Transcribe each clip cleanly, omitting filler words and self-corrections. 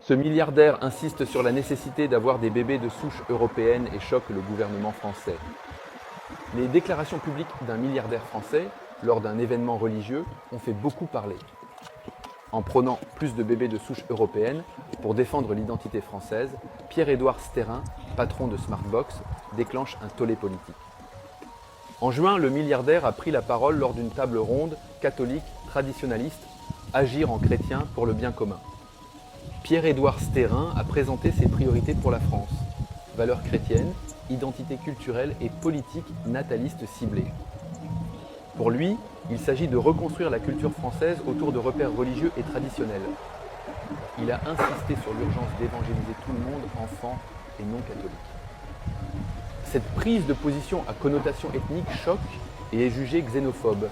Ce milliardaire insiste sur la nécessité d'avoir des bébés de souche européenne et choque le gouvernement français. Les déclarations publiques d'un milliardaire français, lors d'un événement religieux, ont fait beaucoup parler. En prônant plus de bébés de souche européenne pour défendre l'identité française, Pierre-Édouard Stérin, patron de Smartbox, déclenche un tollé politique. En juin, le milliardaire a pris la parole lors d'une table ronde catholique traditionnaliste « Agir en chrétien pour le bien commun ». Pierre-Édouard Stérin a présenté ses priorités pour la France. Valeurs chrétiennes, identité culturelle et politique nataliste ciblée. Pour lui, il s'agit de reconstruire la culture française autour de repères religieux et traditionnels. Il a insisté sur l'urgence d'évangéliser tout le monde, enfants et non catholiques. Cette prise de position à connotation ethnique choque et est jugée xénophobe.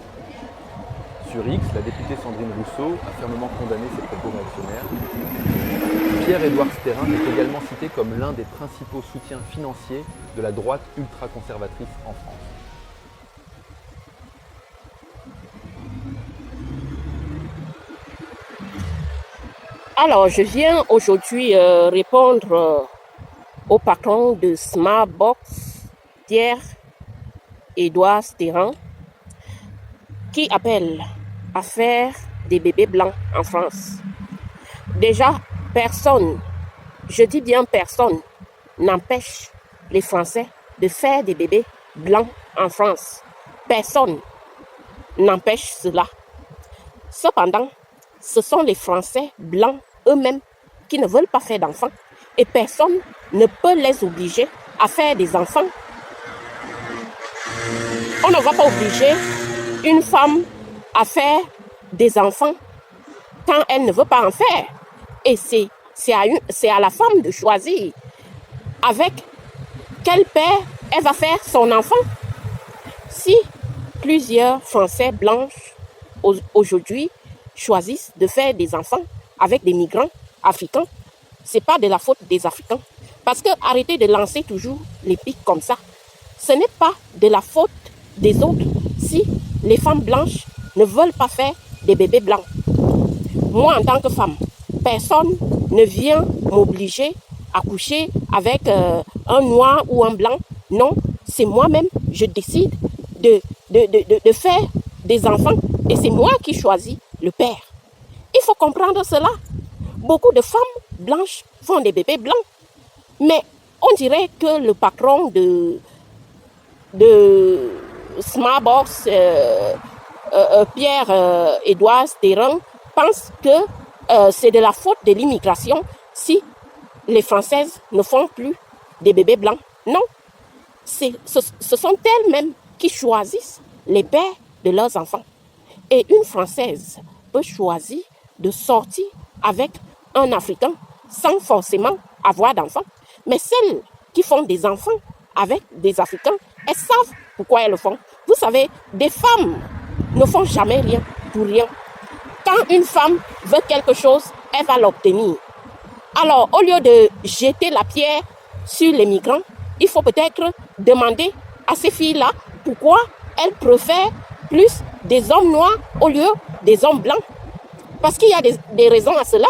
Sur X, la députée Sandrine Rousseau a fermement condamné ces propos réactionnaires. Pierre-Édouard Stérin est également cité comme l'un des principaux soutiens financiers de la droite ultra-conservatrice en France. Alors, je viens aujourd'hui répondre au patron de Smartbox, Pierre-Édouard Stérin, qui appelle à faire des bébés blancs en France. Déjà, personne, je dis bien personne, n'empêche les Français de faire des bébés blancs en France. Personne n'empêche cela. Cependant, ce sont les Français blancs eux-mêmes qui ne veulent pas faire d'enfants et personne ne peut les obliger à faire des enfants. On ne va pas obliger une femme à faire des enfants quand elle ne veut pas en faire. Et c'est à la femme de choisir avec quel père elle va faire son enfant. Si plusieurs Français blanches aujourd'hui choisissent de faire des enfants avec des migrants africains, ce n'est pas de la faute des Africains. Parce que arrêtez de lancer toujours les pics comme ça. Ce n'est pas de la faute des autres si les femmes blanches ne veulent pas faire des bébés blancs. Moi, en tant que femme, personne ne vient m'obliger à coucher avec un noir ou un blanc. Non, c'est moi-même, je décide de faire des enfants et c'est moi qui choisis le père. Il faut comprendre cela. Beaucoup de femmes blanches font des bébés blancs. Mais on dirait que le patron de Smartbox, Pierre-Édouard Stérin, pense que c'est de la faute de l'immigration si les Françaises ne font plus des bébés blancs. Non, ce sont elles-mêmes qui choisissent les pères de leurs enfants. Et une Française peut choisir de sortir avec un Africain sans forcément avoir d'enfants. Mais celles qui font des enfants avec des Africains, elles savent pourquoi elles le font. Vous savez, des femmes ne font jamais rien pour rien. Quand une femme veut quelque chose, elle va l'obtenir. Alors, au lieu de jeter la pierre sur les migrants, il faut peut-être demander à ces filles-là pourquoi elles préfèrent plus des hommes noirs au lieu des hommes blancs. Parce qu'il y a des raisons à cela.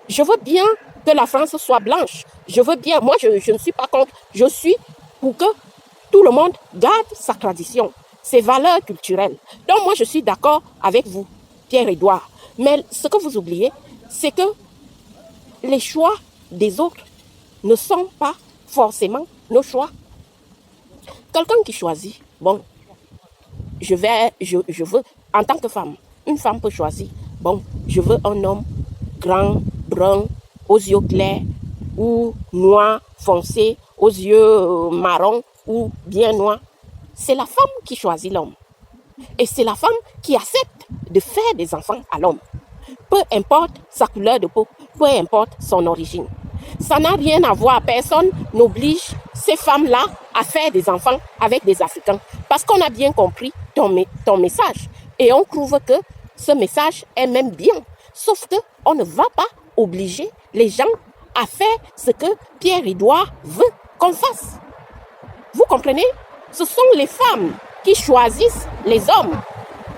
Je veux bien que la France soit blanche. Je veux bien, moi je ne suis pas contre. Je suis pour que tout le monde garde sa tradition, ses valeurs culturelles. Donc moi je suis d'accord avec vous, Pierre-Édouard. Mais ce que vous oubliez, c'est que les choix des autres ne sont pas forcément nos choix. Quelqu'un qui choisit, bon, je veux, en tant que femme, une femme peut choisir, bon, je veux un homme grand, brun, aux yeux clairs, ou noir, foncé, aux yeux marron, ou bien noir. C'est la femme qui choisit l'homme. Et c'est la femme qui accepte de faire des enfants à l'homme. Peu importe sa couleur de peau, peu importe son origine. Ça n'a rien à voir. Personne n'oblige ces femmes-là à faire des enfants avec des Africains. Parce qu'on a bien compris ton message. Et on trouve que ce message est même bien. Sauf qu'on ne va pas obliger les gens à faire ce que Pierre-Édouard veut qu'on fasse. Vous comprenez? Ce sont les femmes qui choisissent les hommes.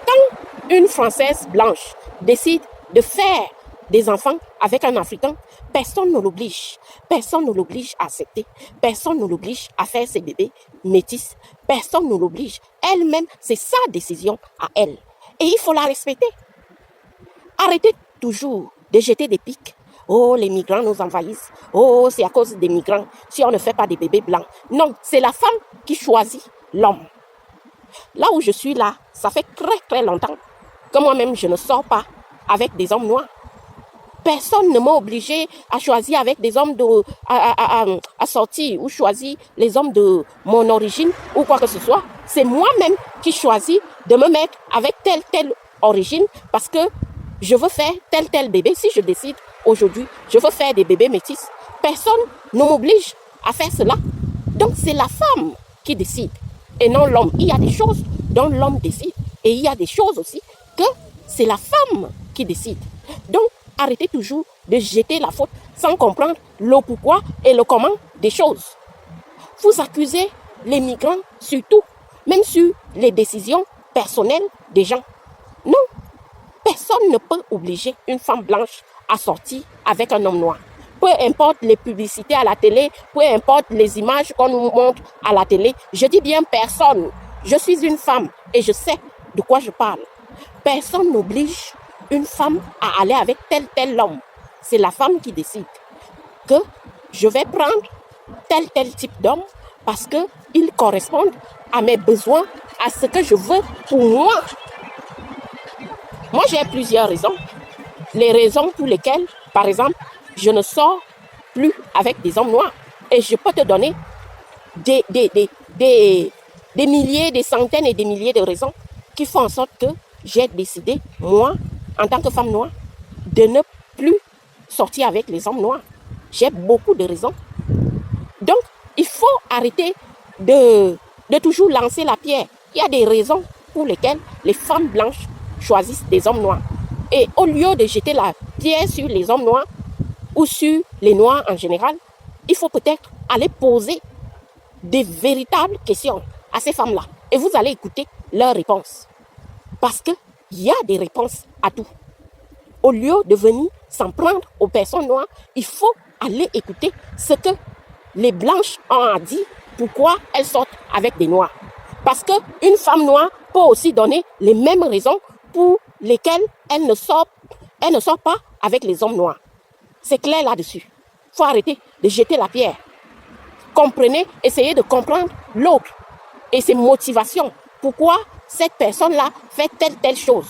Quand une Française blanche décide de faire des enfants avec un Africain, personne ne l'oblige. Personne ne l'oblige à accepter. Personne ne l'oblige à faire ses bébés métis. Personne ne l'oblige. Elle-même, c'est sa décision à elle. Et il faut la respecter. Arrêtez toujours de jeter des pics. Oh, les migrants nous envahissent. Oh, c'est à cause des migrants si on ne fait pas des bébés blancs. Non, c'est la femme qui choisit l'homme. Là où je suis là, ça fait très très longtemps que moi-même je ne sors pas avec des hommes noirs. Personne ne m'a obligé à choisir avec des hommes à sortir ou choisir les hommes de mon origine ou quoi que ce soit. C'est moi-même qui choisis de me mettre avec telle origine parce que je veux faire tel bébé. Si je décide aujourd'hui, je veux faire des bébés métis, personne ne m'oblige à faire cela. Donc c'est la femme qui décide et non l'homme. Il y a des choses dont l'homme décide et il y a des choses aussi que c'est la femme qui décide. Donc arrêtez toujours de jeter la faute sans comprendre le pourquoi et le comment des choses. Vous accusez les migrants surtout, même sur les décisions personnelles des gens. Non, personne ne peut obliger une femme blanche à sortir avec un homme noir. Peu importe les publicités à la télé, peu importe les images qu'on nous montre à la télé, je dis bien personne. Je suis une femme et je sais de quoi je parle. Personne n'oblige une femme à aller avec tel homme. C'est la femme qui décide que je vais prendre tel type d'homme parce qu'ils correspondent à mes besoins, à ce que je veux pour moi. Moi, j'ai plusieurs raisons. Les raisons pour lesquelles, par exemple, je ne sors plus avec des hommes noirs. Et je peux te donner des milliers, des centaines et des milliers de raisons qui font en sorte que j'ai décidé, moi, en tant que femme noire, de ne plus sortir avec les hommes noirs. J'ai beaucoup de raisons. Donc, il faut arrêter de toujours lancer la pierre. Il y a des raisons pour lesquelles les femmes blanches choisissent des hommes noirs. Et au lieu de jeter la pierre sur les hommes noirs ou sur les noirs en général, il faut peut-être aller poser des véritables questions à ces femmes-là. Et vous allez écouter leurs réponses. Parce qu'il y a des réponses à tout. Au lieu de venir s'en prendre aux personnes noires, il faut aller écouter ce que les blanches ont dit, pourquoi elles sortent avec des noirs. Parce qu'une femme noire peut aussi donner les mêmes raisons pour lesquelles elle ne sort pas avec les hommes noirs. C'est clair là-dessus. Il faut arrêter de jeter la pierre. Comprenez, essayez de comprendre l'autre et ses motivations. Pourquoi cette personne-là fait telle chose.